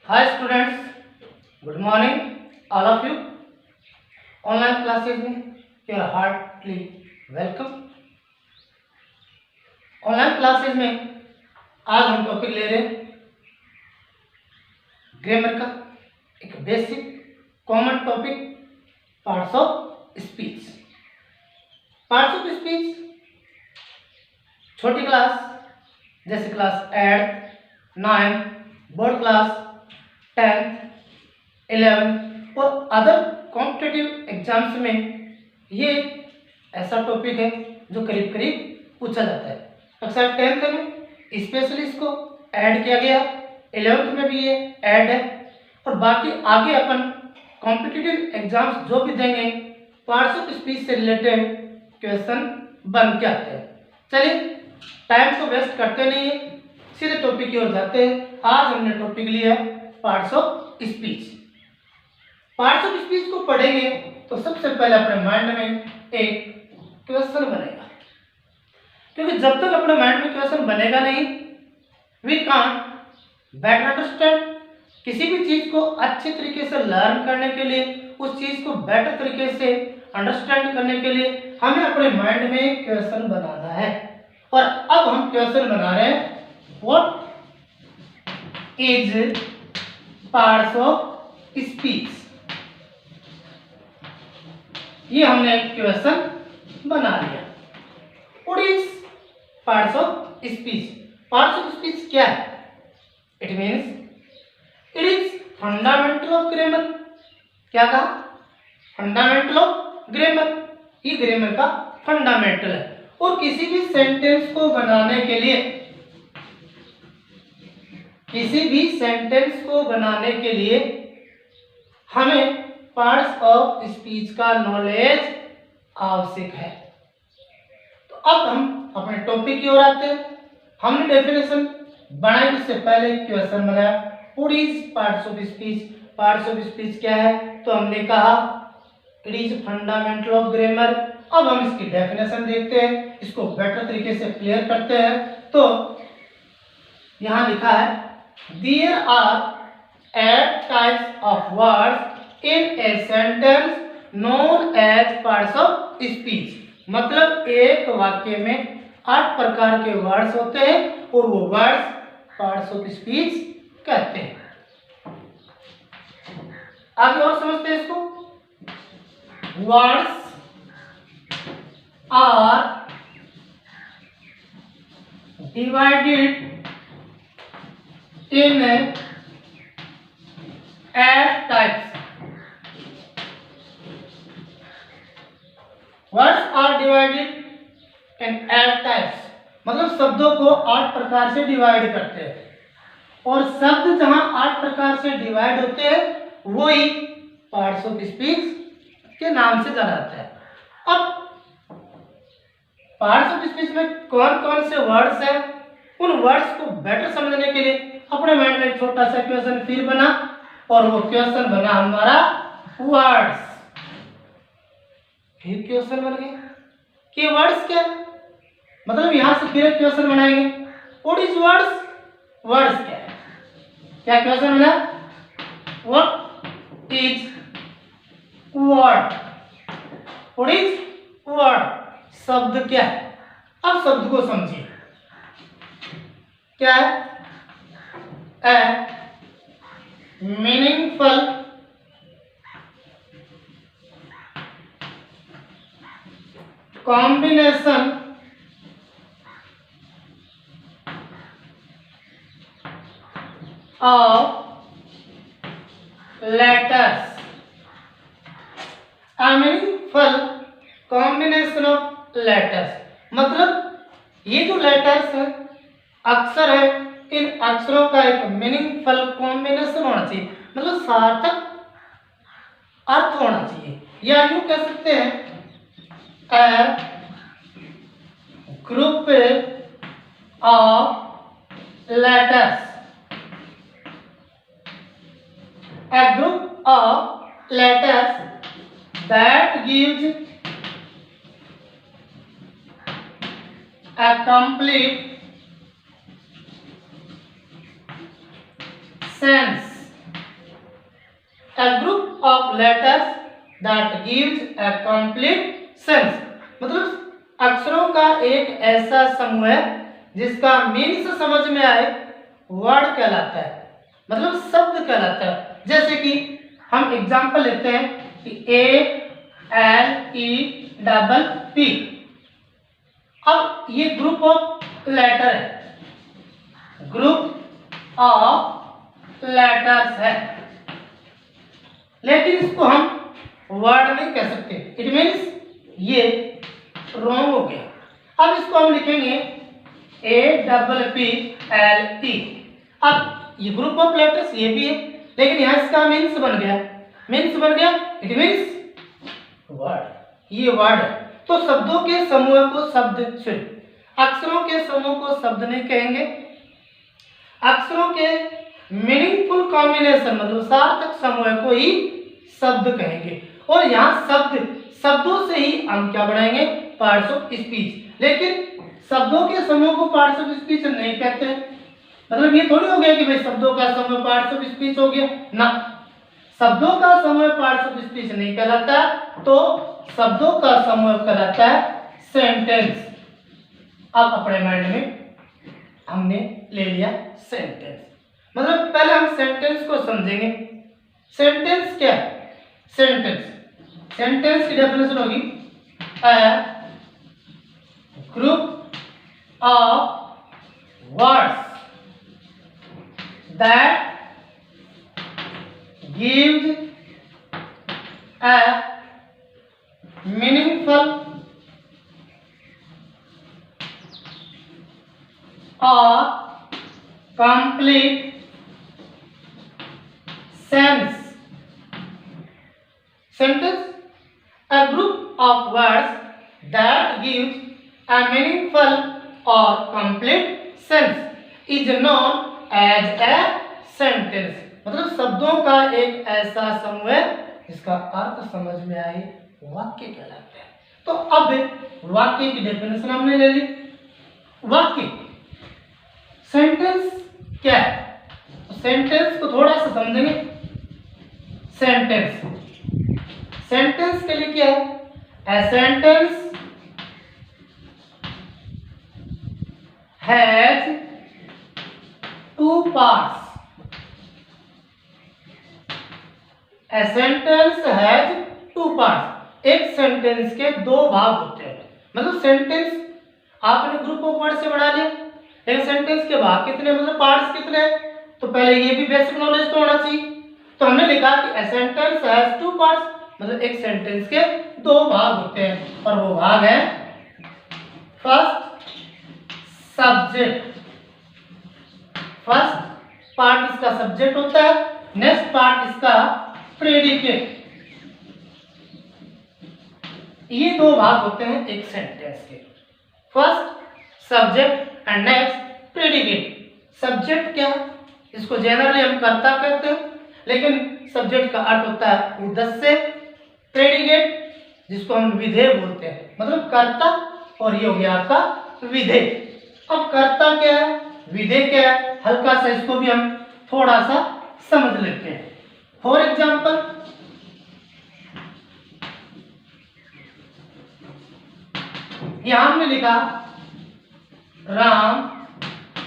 Hi students, good morning all of you. Online classes में your heartly welcome. Online classes में आज हम topic ले रहे हैं ग्रामर का एक basic common topic, parts of speech. Parts of speech छोटी क्लास जैसे क्लास 8, 9, बोर्ड क्लास 10, 11 और अदर कॉम्पिटिटिव एग्जाम्स में ये ऐसा टॉपिक है जो करीब करीब पूछा जाता है। कक्षा 10th में स्पेशली इसको ऐड किया गया, 11th में भी ये ऐड है और बाकी आगे अपन कॉम्पिटिटिव एग्जाम्स जो भी देंगे पार्ट्स ऑफ स्पीच से रिलेटेड क्वेश्चन बन के आते हैं। चलिए टाइम को वेस्ट करते नहीं है, सीधे टॉपिक की ओर जाते हैं। आज हमने टॉपिक लिया है parts of speech. Parts of speech को पढ़ेंगे तो सबसे पहले अपने माइंड में एक क्वेश्चन बनेगा, क्योंकि जब तक अपने माइंड में क्वेश्चन बनेगा नहीं, वी कांट बेटर अंडरस्टैंड। किसी भी चीज को अच्छे तरीके से लर्न करने के लिए, उस चीज को बेटर तरीके से अंडरस्टैंड करने के लिए हमें अपने माइंड में क्वेश्चन बनाना है। और अब हम क्वेश्चन बना रहे हैं, what is parts of speech. ये हमने क्वेश्चन बना लिया। What is parts of speech. Parts of speech क्या है? It means it is fundamental of grammar. क्या कहा? Fundamental of grammar. ये ग्रामर का फंडामेंटल है और किसी भी सेंटेंस को बनाने के लिए, किसी भी सेंटेंस को बनाने के लिए हमें पार्ट्स ऑफ स्पीच का नॉलेज आवश्यक है। तो अब हम अपने टॉपिक की ओर आते हैं। हमने डेफिनेशन बनाई, उससे पहले क्वेश्चन बनाया, what is parts of speech. Parts of speech क्या है? तो हमने कहा it is fundamental of grammar. अब हम इसकी डेफिनेशन देखते हैं, इसको बेटर तरीके से क्लियर करते हैं। तो यहां लिखा है, there are 8 types of words in a sentence known as parts of speech। मतलब एक वाक्य में 8 प्रकार के वर्ड्स होते हैं और वो वर्ड्स पार्ट्स ऑफ स्पीच कहते हैं। आगे और समझते हैं इसको। Words are divided in 8 types. Words are divided in 8 types, मतलब शब्दों को 8 प्रकार से डिवाइड करते हैं और शब्द जहां 8 प्रकार से डिवाइड होते हैं वही पार्ट्स ऑफ स्पीच के नाम से जाना जाता है। अब पार्ट्स ऑफ स्पीच में कौन कौन से वर्ड्स हैं, उन वर्ड्स को बेटर समझने के लिए अपने माइंड में एक छोटा सा क्वेश्चन फिर बना और वो क्वेश्चन बना हमारा वर्ड्स। फिर क्वेश्चन बन गया कि वर्ड्स क्या, मतलब यहां से फिर एक क्वेश्चन बनाएंगे, व्हाट इज वर्ड्स। वर्ड्स क्या है? क्या क्वेश्चन बना? What is word. What is word, शब्द क्या है। अब शब्द को समझिए, क्या है? ए meaningful combination of letters। A meaningful combination of letters, मतलब ये जो लेटर्स है, अक्षर है, इन अक्षरों का एक मीनिंगफुल कॉम्बिनेशन होना चाहिए, मतलब सार्थक अर्थ होना चाहिए। या यूं कह सकते हैं, a group of letters, a group of letters that gives a complete sense a group of letters that gives a complete sense, मतलब अक्षरों का एक ऐसा समूह है जिसका मीनिंग समझ में आए, वर्ड कहलाता है, मतलब शब्द कहलाता है। जैसे कि हम एग्जांपल लेते हैं कि ALEPP, अब ये ग्रुप ऑफ लेटर है, ग्रुप ऑफ लेटर्स है, लेकिन इसको हम वर्ड नहीं कह सकते, इट मीन्स ये रॉन्ग हो गया। अब इसको हम लिखेंगे APPLE। अब ये ग्रुप ऑफ लेटर्स ये भी है, लेकिन यहां इसका मीन्स बन गया, इट मीन्स वर्ड, ये वर्ड है। तो शब्दों के समूह को शब्द, अक्षरों के समूह को शब्द नहीं कहेंगे, अक्षरों के मीनिंगफुल कॉम्बिनेशन मतलब सार्थक समूह को ही शब्द कहेंगे। और यहाँ शब्दों से ही हम क्या बनाएंगे, पार्ट्स ऑफ स्पीच। लेकिन शब्दों के समूह को पार्ट्स ऑफ स्पीच नहीं कहते, मतलब ये थोड़ी हो गया कि भाई शब्दों का समूह पार्ट्स ऑफ स्पीच हो गया ना, शब्दों का समूह पार्ट्स ऑफ स्पीच नहीं कहलाता, तो शब्दों का समूह कहलाता है सेंटेंस। अब अपने माइंड में हमने ले लिया सेंटेंस, मतलब पहले हम सेंटेंस को समझेंगे। सेंटेंस क्या है? सेंटेंस की डेफिनेशन होगी a group of words that gives a meaningful or complete sense. Sentence: a group of words that gives a meaningful or complete sense is known as a sentence. मतलब शब्दों का एक ऐसा समूह है जिसका अर्थ समझ में आए, वाक्य कहलाता है। तो अब वाक्य की डेफिनेशन हमने ले ली। वाक्य, सेंटेंस क्या है? सेंटेंस को थोड़ा सा समझेंगे। सेंटेंस के लिए क्या है? A sentence has two parts. A sentence has two parts. एक सेंटेंस के दो भाग होते हैं, मतलब सेंटेंस आपने ग्रुप ऑफ वर्ड से बढ़ा लिया, लेकिन सेंटेंस के भाग कितने, मतलब पार्ट्स कितने हैं? तो पहले ये भी बेसिक नॉलेज तो होना चाहिए। तो हमने लिखा कि a sentence has two parts, मतलब एक सेंटेंस के दो भाग होते हैं, और वो भाग है फर्स्ट सब्जेक्ट, फर्स्ट पार्ट इसका सब्जेक्ट होता है, नेक्स्ट पार्ट इसका प्रेडिकेट। ये दो भाग होते हैं एक सेंटेंस के, first subject and next predicate. Subject क्या है? इसको जनरली हम कर्ता कहते हैं, लेकिन सब्जेक्ट का अर्थ होता है उद्देश्य। प्रेडिकेट जिसको हम विधेय बोलते हैं, मतलब कर्ता, और ये हो गया आपका विधेय। अब कर्ता क्या है, विधेय क्या है, हल्का सा इसको भी हम थोड़ा सा समझ लेते हैं। फॉर एग्जाम्पल, यहां हमने लिखा Ram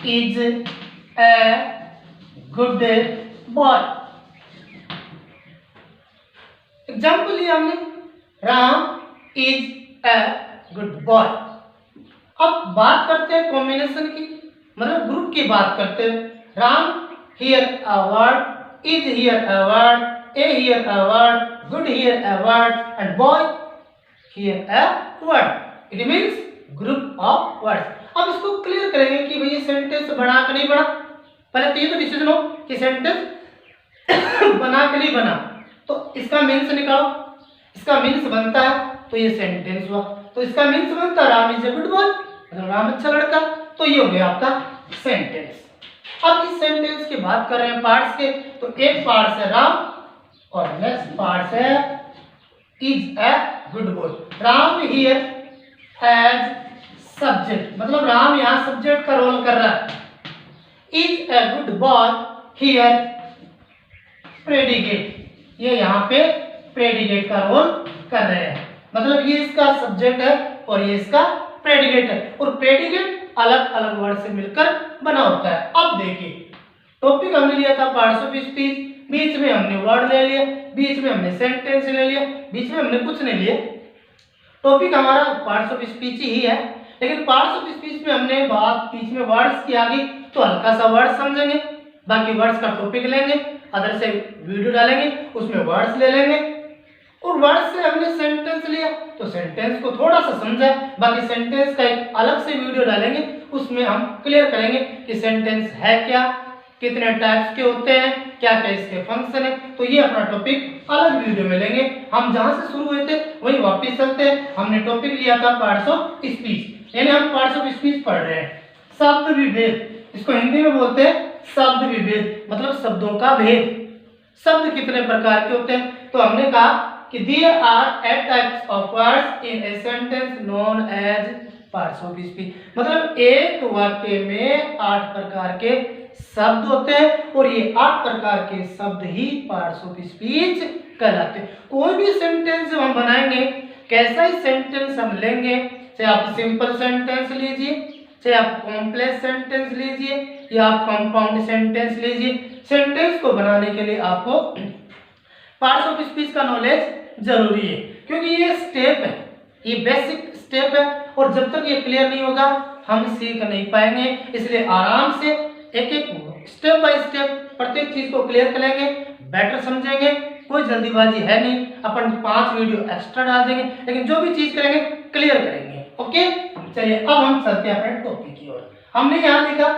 is a good boy. Example लिया हमने, Ram is a good boy. अब बात करते हैं कॉम्बिनेशन की, मतलब ग्रुप की बात करते हैं। Ram here a word, is here a word, a here a word, good here a word, and boy here a word. It means group of words. अब इसको क्लियर करेंगे कि भाई ये सेंटेंस बना कि नहीं बना। पहले तो ये तो डिसीजन हो कि सेंटेंस बना कि नहीं बना, तो इसका मीन्स निकालो। इसका मीन्स बनता है तो ये सेंटेंस हुआ, तो इसका मीन्स बनता है Ram is a good boy, मतलब राम अच्छा लड़का, तो ये हो गया आपका सेंटेंस। अब इस सेंटेंस की बात कर रहे हैं पार्ट्स के, तो एक पार्ट है राम और नेक्स्ट पार्ट है is a good boy. Ram here as subject, मतलब राम यहाँ सब्जेक्ट का रोल कर रहा है। Is a good boy here predicate, ये यहाँ पे प्रेडिकेट का रोल कर रहे हैं। मतलब ये इसका सब्जेक्ट है और ये इसका प्रेडिकेट है, और प्रेडिकेट अलग अलग वर्ड से मिलकर बना होता है। अब देखिए, टॉपिक हमने लिया था पार्ट्स ऑफ स्पीच, बीच में हमने वर्ड ले लिया, बीच में हमने सेंटेंस ले लिया, बीच में हमने कुछ नहीं लिया। टॉपिक हमारा पार्ट्स ऑफ स्पीच ही है, लेकिन पार्ट्स ऑफ स्पीच में हमने बात बीच में वर्ड्स की आ गई तो हल्का सा वर्ड समझेंगे, बाकी वर्ड्स का टॉपिक लेंगे, अदर से वीडियो डालेंगे, उसमें वर्ड्स ले लेंगे, और वर्ड्स से हमने सेंटेंस लिया तो सेंटेंस को थोड़ा सा समझा, बाकी सेंटेंस का एक अलग से वीडियो डालेंगे, उसमें हम क्लियर करेंगे कि सेंटेंस है क्या, कितने टाइप्स के होते हैं, क्या क्या इसके फंक्शन है। तो ये अपना टॉपिक अलग वीडियो में लेंगे। हम जहां से शुरू हुए थे वही वापस चलते हैं। हमने टॉपिक लिया था पार्ट्स ऑफ स्पीच, यानी हम पार्ट्स ऑफ स्पीच पढ़ रहे हैं। शब्द विभेद, इसको हिंदी में बोलते हैं शब्द विभेद, मतलब शब्दों का भेद। शब्द कितने प्रकार के होते हैं, तो हमने कहा कि there are 8 types of words in a sentence known as parts of speech. मतलब एक वाक्य में 8 प्रकार के शब्द होते हैं, और ये 8 प्रकार के शब्द ही पार्ट्स ऑफ स्पीच कहलाते हैं। कोई भी सेंटेंस जब हम बनाएंगे, कैसा ही सेंटेंस हम लेंगे, चाहे आप सिंपल सेंटेंस लीजिए, चाहे आप कॉम्प्लेक्स सेंटेंस लीजिए, या आप कंपाउंड सेंटेंस लीजिए, सेंटेंस को बनाने के लिए आपको पार्ट्स ऑफ स्पीच का नॉलेज जरूरी है, क्योंकि ये स्टेप है, ये बेसिक स्टेप है, और जब तक ये क्लियर नहीं होगा हम सीख नहीं पाएंगे। इसलिए आराम से एक एक स्टेप बाय स्टेप प्रत्येक चीज को क्लियर करेंगे, बेटर समझेंगे। कोई जल्दीबाजी है नहीं, अपन 5 वीडियो एक्स्ट्रा डाल देंगे, लेकिन जो भी चीज करेंगे क्लियर करेंगे। ओके, चलिए अब हम चलते हैं अपने टॉपिक की ओर। हमने यहाँ लिखा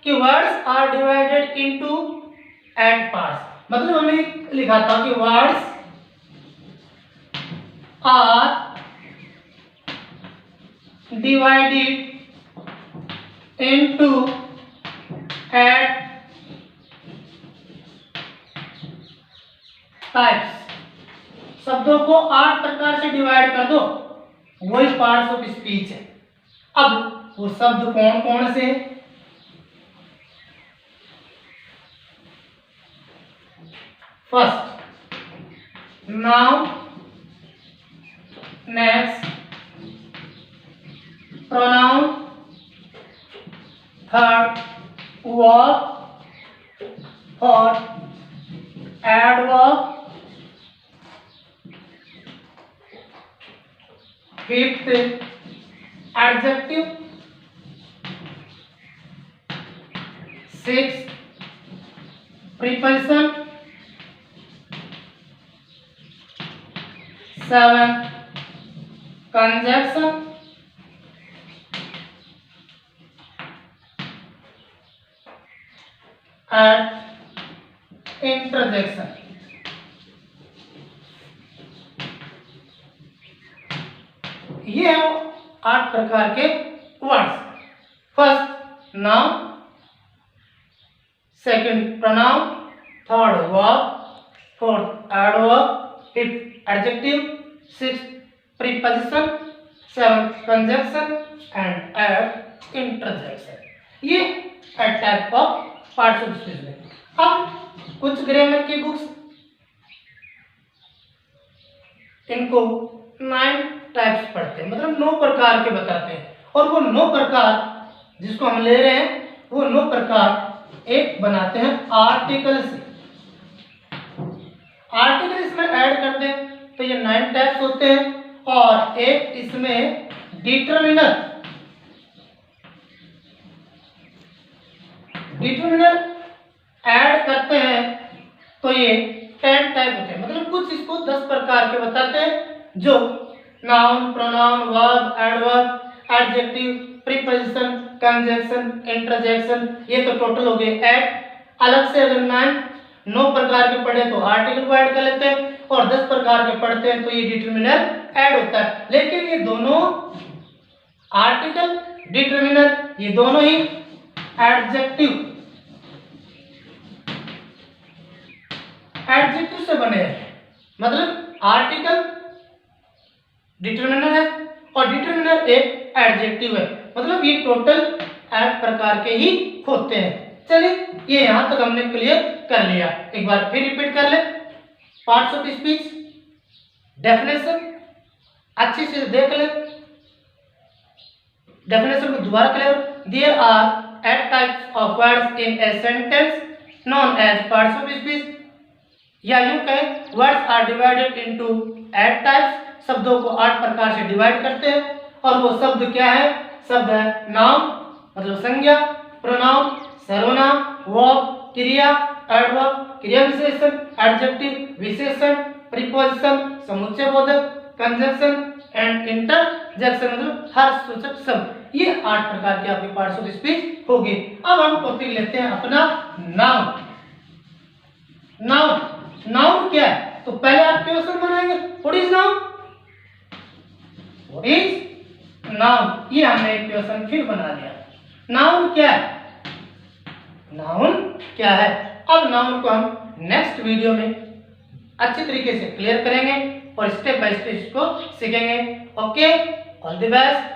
कि words are divided into 8 parts. मतलब हमने लिखा था कि words are divided into 8 types. शब्दों को 8 प्रकार से डिवाइड कर दो, वही पार्ट्स ऑफ स्पीच है। अब वो शब्द कौन कौन से हैं? First noun, next pronoun, third verb, fourth adverb, fifth adjective, sixth preposition, seventh conjunction, eight interjection. ये है 8 प्रकार के words. First noun, second pronoun, third verb, fourth adverb, fifth adjective, sixth preposition, seventh conjunction and eight interjection. ये 8 type of parts of speech में। अब कुछ grammar की books इनको 9 टाइप्स पढ़ते हैं, मतलब 9 प्रकार के बताते हैं, और वो 9 प्रकार जिसको हम ले रहे हैं वो 9 प्रकार एक बनाते हैं आर्टिकल से। आर्टिकल इसमें ऐड करते हैं तो ये 9 टाइप्स होते हैं, और एक इसमें डिटरमिनर ऐड करते हैं तो ये 10 टाइप होते हैं। मतलब कुछ इसको 10 प्रकार के बताते हैं, जो noun, pronoun, verb, adverb, adjective, preposition, conjunction, interjection, ये तो टोटल हो गए 8। अलग से अगर 9 प्रकार के पढ़े तो आर्टिकल को ऐड कर लेते हैं, और 10 प्रकार के पढ़ते हैं तो ये डिटरमिनर ऐड होता है। लेकिन ये दोनों आर्टिकल, डिटरमिनर, ये दोनों ही एडजेक्टिव से बने हैं। मतलब आर्टिकल डिटरमिनर है और डिटरमिनर एक एडजेक्टिव है, मतलब ये टोटल 8 प्रकार के ही होते हैं। चलिए ये यहां तक हमने क्लियर कर लिया, एक बार फिर रिपीट कर ले। पार्ट्स ऑफ स्पीच, डेफिनेशन अच्छे से देख ले, डेफिनेशन को दोबारा clear. There are 8 types of words in a sentence known as parts of speech, या यूं कहें words are divided into 8 types, शब्दों को 8 प्रकार से डिवाइड करते हैं। और वो शब्द क्या है? शब्द है नाउन मतलब संज्ञा, प्रोनाउन सर्वनाम, वर्ब क्रिया, एडवर्ब क्रिया विशेषण, एडजेक्टिव विशेषण, प्रीपोजिशन समुच्चय बोधक, कंजंक्शन एंड इंटरजेक्शन मतलब हर सूचक शब्द। ये 8 प्रकार के आपके पार्ट्स ऑफ स्पीच हो गए। अब हम टॉपिक लेते हैं अपना नाउन। नाउन, नाउन क्या है? तो पहले आप क्वेश्चन बनाएंगे what is noun, what is noun. ये हमने एक क्वेश्चन फिर बना दिया। नाउन क्या है? नाउन क्या है? अब नाउन को हम नेक्स्ट वीडियो में अच्छे तरीके से क्लियर करेंगे और स्टेप बाय स्टेप इसको सीखेंगे। Okay, all the best.